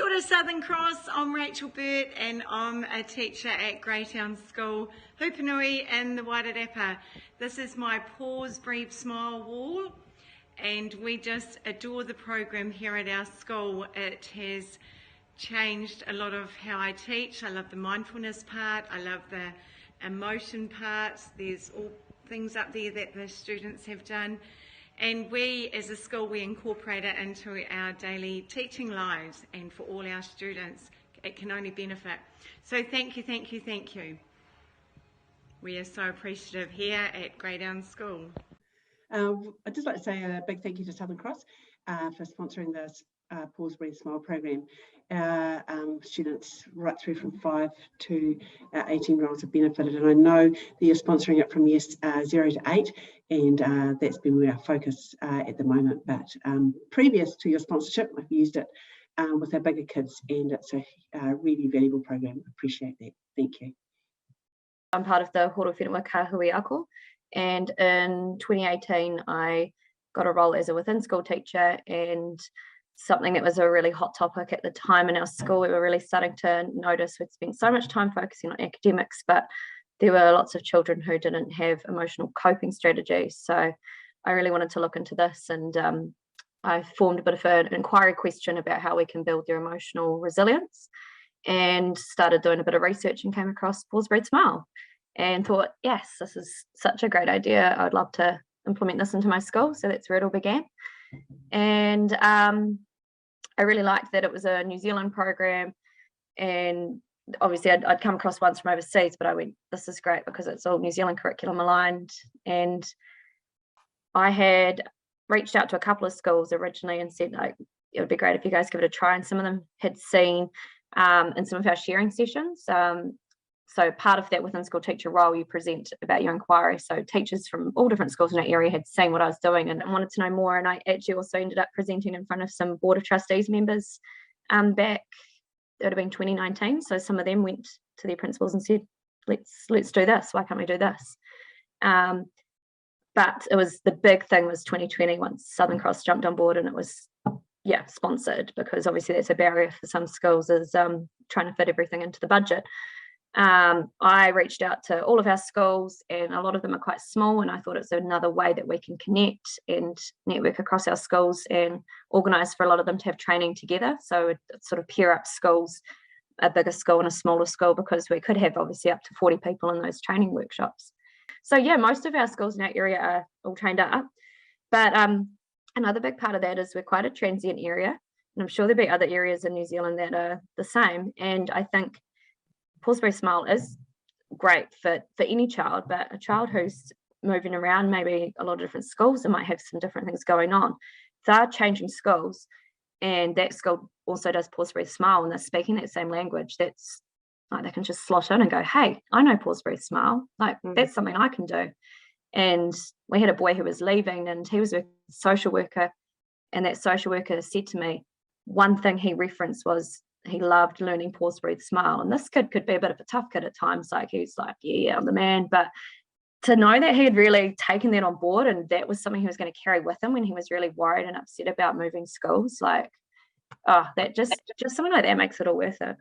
Kia ora Southern Cross, I'm Rachel Burt and I'm a teacher at Greytown School, Hupanui in the Wairarapa. This is my Pause, Breathe, Smile wall, and we just adore the program here at our school. It has changed a lot of how I teach. I love the mindfulness part, I love the emotion parts. There's all things up there that the students have done. And we, as a school, we incorporate it into our daily teaching lives, and for all our students, it can only benefit. So thank you, thank you, thank you. We are so appreciative here at Greytown School. I'd just like to say a big thank you to Southern Cross for sponsoring this Pause, Breathe, Smile program. Students right through from 5 to 18-year-olds have benefited, and I know that you're sponsoring it from years 0 to 8, and that's been our focus at the moment. But previous to your sponsorship, I've used it with our bigger kids, and it's a really valuable program. Appreciate that. Thank you. I'm part of the Horo Whenua Kahui Ako, and in 2018 I got a role as a within school teacher, and something that was a really hot topic at the time in our school. We were really starting to notice we'd spent so much time focusing on academics, but there were lots of children who didn't have emotional coping strategies. So I really wanted to look into this, and I formed a bit of an inquiry question about how we can build their emotional resilience, and started doing a bit of research and came across Pause, Breathe, Smile, and thought, yes, this is such a great idea. I'd love to implement this into my school. So that's where it all began. And I really liked that it was a New Zealand program, and obviously I'd come across ones from overseas, but I went, this is great because it's all New Zealand curriculum aligned. And I had reached out to a couple of schools originally and said, like, it would be great if you guys give it a try, and some of them had seen in some of our sharing sessions. So part of that within school teacher role, you present about your inquiry. So teachers from all different schools in that area had seen what I was doing and wanted to know more. And I actually also ended up presenting in front of some Board of Trustees members back, it would have been 2019. So some of them went to their principals and said, let's do this. Why can't we do this? But it was, the big thing was 2020 once Southern Cross jumped on board, and it was, yeah, sponsored, because obviously that's a barrier for some schools, is trying to fit everything into the budget. I reached out to all of our schools, and a lot of them are quite small, and I thought it's another way that we can connect and network across our schools and organise for a lot of them to have training together. So it sort of pair up schools, a bigger school and a smaller school, because we could have obviously up to 40 people in those training workshops. So yeah, most of our schools in our area are all trained up, but another big part of that is we're quite a transient area, and I'm sure there'll be other areas in New Zealand that are the same. And I think Pause, Breathe, Smile is great for any child, but a child who's moving around maybe a lot of different schools and might have some different things going on. If they're changing schools and that school also does Pause, Breathe, Smile, and they're speaking that same language, that's like, they can just slot in and go, hey, I know Pause, Breathe, Smile. Like, that's something I can do. And we had a boy who was leaving, and he was a social worker, and that social worker said to me, one thing he referenced was he loved learning Pause, Breathe, Smile. And this kid could be a bit of a tough kid at times. Like, he's like, yeah, I'm the man. But to know that he had really taken that on board, and that was something he was going to carry with him when he was really worried and upset about moving schools, like, oh, that just something like that makes it all worth it.